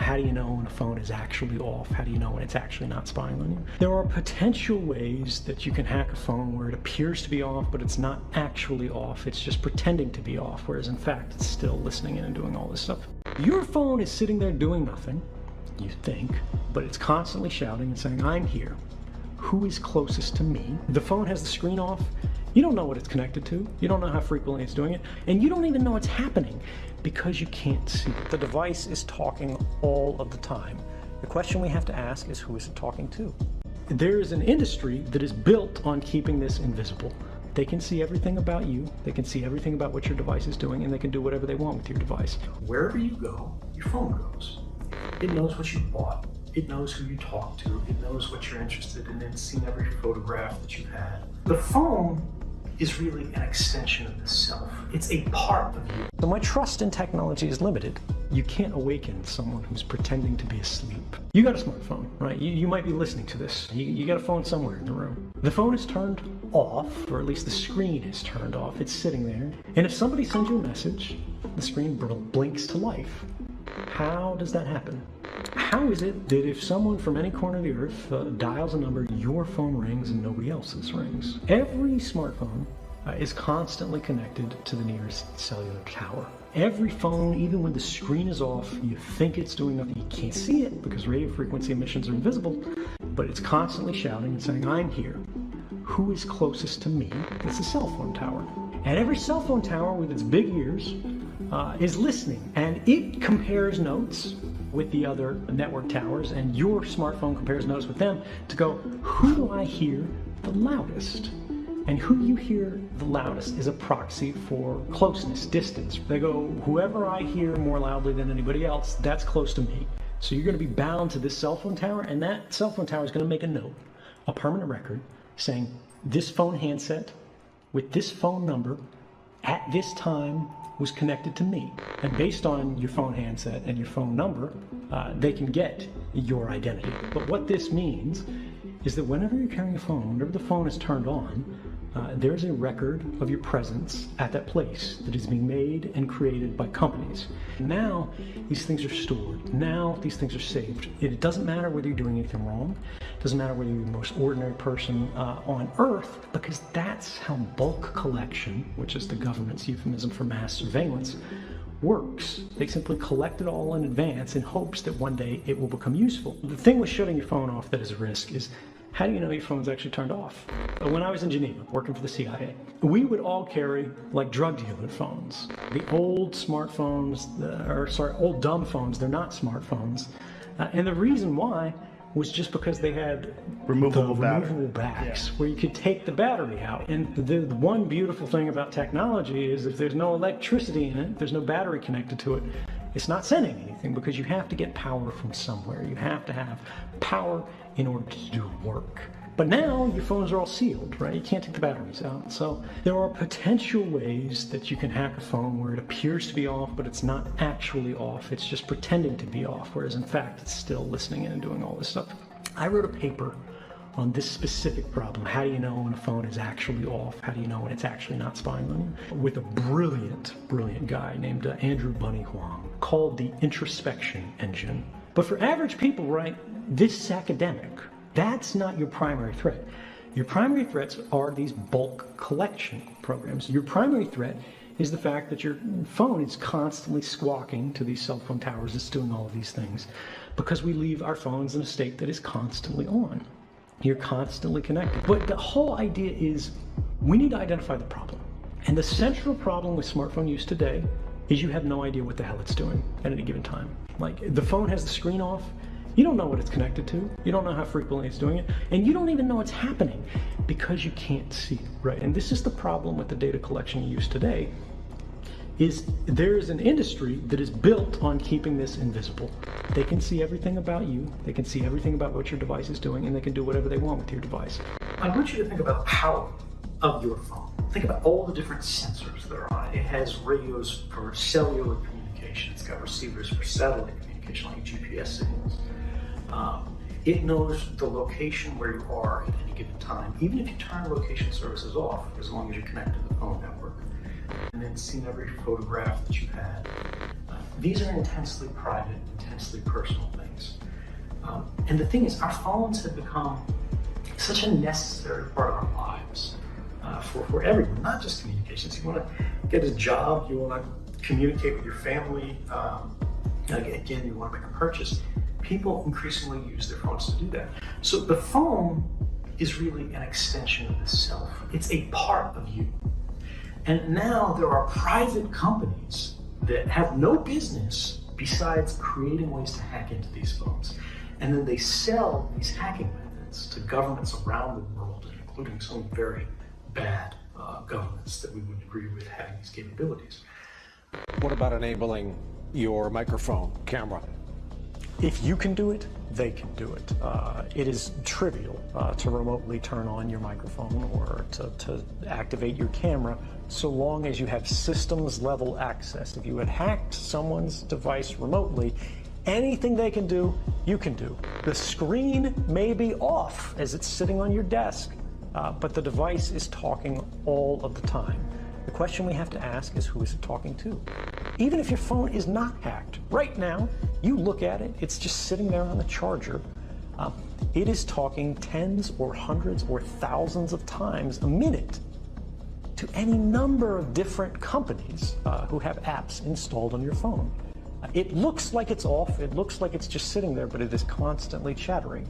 How do you know when a phone is actually off? How do you know when it's actually not spying on you? There are potential ways that you can hack a phone where it appears to be off, but it's not actually off. It's just pretending to be off, whereas in fact, it's still listening in and doing all this stuff. Your phone is sitting there doing nothing, you think, but it's constantly shouting and saying, I'm here. Who is closest to me? The phone has the screen off. You don't know what it's connected to. You don't know how frequently it's doing it. And you don't even know it's happening because you can't see it. The device is talking all of the time. The question we have to ask is, who is it talking to? There is an industry that is built on keeping this invisible. They can see everything about you. They can see everything about what your device is doing, and they can do whatever they want with your device. Wherever you go, your phone goes. It knows what you bought. It knows who you talk to. It knows what you're interested in. It's seen every photograph that you've had. The phone is really an extension of the self. It's a part of you. So my trust in technology is limited. You can't awaken someone who's pretending to be asleep. You got a smartphone, right? You might be listening to this. You got a phone somewhere in the room. The phone is turned off, or at least the screen is turned off. It's sitting there. And if somebody sends you a message, the screen blinks to life. How does that happen? How is it that if someone from any corner of the earth dials a number, your phone rings and nobody else's rings? Every smartphone is constantly connected to the nearest cellular tower. Every phone, even when the screen is off, you think it's doing nothing. You can't see it because radio frequency emissions are invisible, but it's constantly shouting and saying, I'm here. Who is closest to me? It's a cell phone tower. And every cell phone tower with its big ears is listening, and it compares notes with the other network towers, and your smartphone compares notes with them to go, who do I hear the loudest? And who you hear the loudest is a proxy for closeness, distance. They go, whoever I hear more loudly than anybody else, that's close to me. So you're going to be bound to this cell phone tower, and that cell phone tower is going to make a note, a permanent record, saying this phone handset with this phone number at this time was connected to me. And based on your phone handset and your phone number, they can get your identity. But what this means is that whenever you're carrying a phone, whenever the phone is turned on, there's a record of your presence at that place that is being made and created by companies. Now, these things are stored. Now, these things are saved. It doesn't matter whether you're doing anything wrong. It doesn't matter whether you're the most ordinary person on Earth, because that's how bulk collection, which is the government's euphemism for mass surveillance, works. They simply collect it all in advance in hopes that one day it will become useful. The thing with shutting your phone off that is a risk is, how do you know your phone's actually turned off? When I was in Geneva, working for the CIA, we would all carry like drug dealer phones. The old smartphones, old dumb phones, they're not smartphones. And the reason why was just because they had removable backs where you could take the battery out. And the one beautiful thing about technology is if there's no electricity in it, there's no battery connected to it, it's not sending anything because you have to get power from somewhere. You have to have power in order to do work. But now your phones are all sealed, right? You can't take the batteries out. So there are potential ways that you can hack a phone where it appears to be off, but it's not actually off. It's just pretending to be off, whereas in fact, it's still listening in and doing all this stuff. I wrote a paper on this specific problem. How do you know when a phone is actually off? How do you know when it's actually not spying on you? With a brilliant guy named Andrew Bunny Huang, called the introspection engine. But for average people, right, this is academic. That's not your primary threat. Your primary threats are these bulk collection programs. Your primary threat is the fact that your phone is constantly squawking to these cell phone towers. It's doing all of these things because we leave our phones in a state that is constantly on. You're constantly connected. But the whole idea is we need to identify the problem. And the central problem with smartphone use today is you have no idea what the hell it's doing at any given time. Like, the phone has the screen off. You don't know what it's connected to. You don't know how frequently it's doing it. And you don't even know it's happening because you can't see it, right? And this is the problem with the data collection you use today, is there is an industry that is built on keeping this invisible. They can see everything about you. They can see everything about what your device is doing, and they can do whatever they want with your device. I want you to think about the power of your phone. Think about all the different sensors that are on it. It has radios for cellular communication. It's got receivers for satellite communication, like GPS signals. It knows the location where you are at any given time, even if you turn location services off, as long as you're connected to the phone network. And then seen every photograph that you've had. These are intensely private, intensely intensely personal things. And the thing is, our phones have become such a necessary part of our lives for everyone, not just communications. You want to get a job, you want to communicate with your family, again, you want to make a purchase. People increasingly use their phones to do that. So the phone is really an extension of the self. It's a part of you. And now there are private companies that have no business besides creating ways to hack into these phones. And then they sell these hacking methods to governments around the world, including some very bad governments that we would agree with having these capabilities. What about enabling your microphone camera? If you can do it, they can do it. It is trivial to remotely turn on your microphone or to activate your camera, so long as you have systems level access. If you had hacked someone's device remotely, anything they can do, you can do. The screen may be off as it's sitting on your desk, but the device is talking all of the time. The question we have to ask is, who is it talking to? Even if your phone is not hacked, right now, you look at it, it's just sitting there on the charger. It is talking tens or hundreds or thousands of times a minute to any number of different companies who have apps installed on your phone. It looks like it's off, it looks like it's just sitting there, but it is constantly chattering.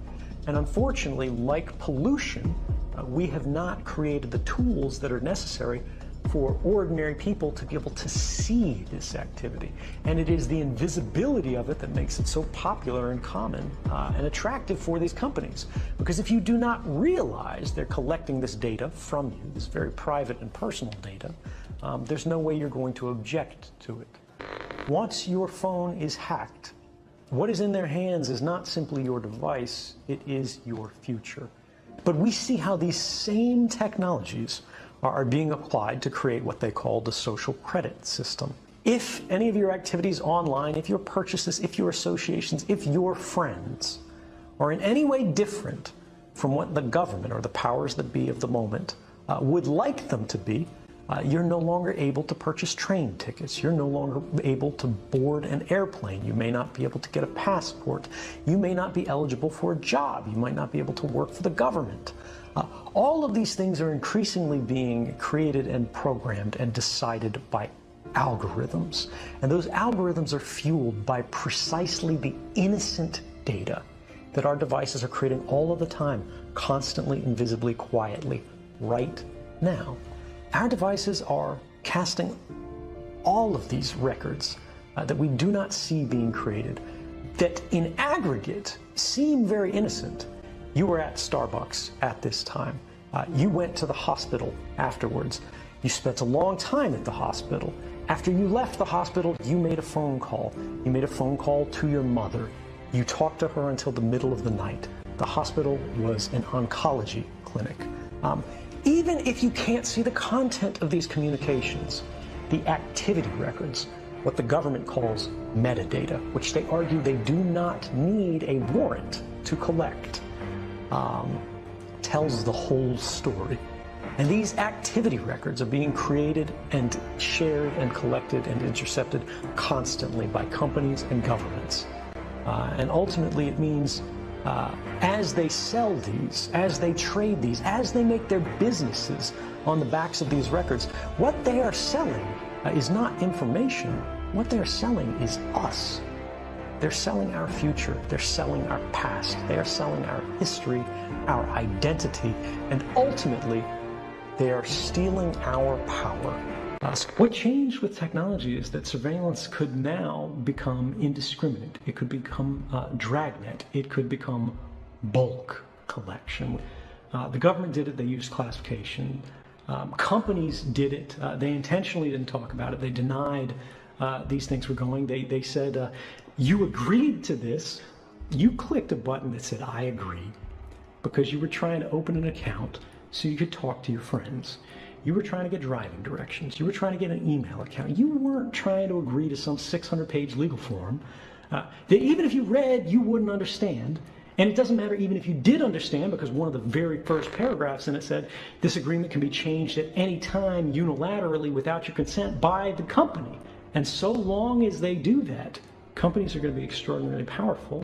And unfortunately, like pollution, we have not created the tools that are necessary for ordinary people to be able to see this activity. And it is the invisibility of it that makes it so popular and common and attractive for these companies. Because if you do not realize they're collecting this data from you, this very private and personal data, there's no way you're going to object to it. Once your phone is hacked, what is in their hands is not simply your device, it is your future. But we see how these same technologies are being applied to create what they call the social credit system. If any of your activities online, if your purchases, if your associations, if your friends are in any way different from what the government or the powers that be of the moment would like them to be, you're no longer able to purchase train tickets. You're no longer able to board an airplane. You may not be able to get a passport. You may not be eligible for a job. You might not be able to work for the government. All of these things are increasingly being created and programmed and decided by algorithms. And those algorithms are fueled by precisely the innocent data that our devices are creating all of the time, constantly, invisibly, quietly, right now. Our devices are casting all of these records that we do not see being created, that in aggregate seem very innocent. You were at Starbucks at this time. You went to the hospital afterwards. You spent a long time at the hospital. After you left the hospital, you made a phone call. You made a phone call to your mother. You talked to her until the middle of the night. The hospital was an oncology clinic. Even if you can't see the content of these communications, the activity records, what the government calls metadata, which they argue they do not need a warrant to collect, tells the whole story. And these activity records are being created and shared and collected and intercepted constantly by companies and governments. And ultimately it means as they sell these, as they trade these, as they make their businesses on the backs of these records, what they are selling is not information. What they're selling is us. They're selling our future. They're selling our past. They are selling our history, our identity, and ultimately, they are stealing our power. What changed with technology is that surveillance could now become indiscriminate. It could become dragnet. It could become bulk collection. The government did it. They used classification. Companies did it. They intentionally didn't talk about it. They denied these things were going. They said, you agreed to this. You clicked a button that said, I agree, because you were trying to open an account so you could talk to your friends. You were trying to get driving directions. You were trying to get an email account. You weren't trying to agree to some 600-page legal form that even if you read, you wouldn't understand. And it doesn't matter even if you did understand, because one of the very first paragraphs in it said, this agreement can be changed at any time unilaterally without your consent by the company. And so long as they do that, companies are going to be extraordinarily powerful.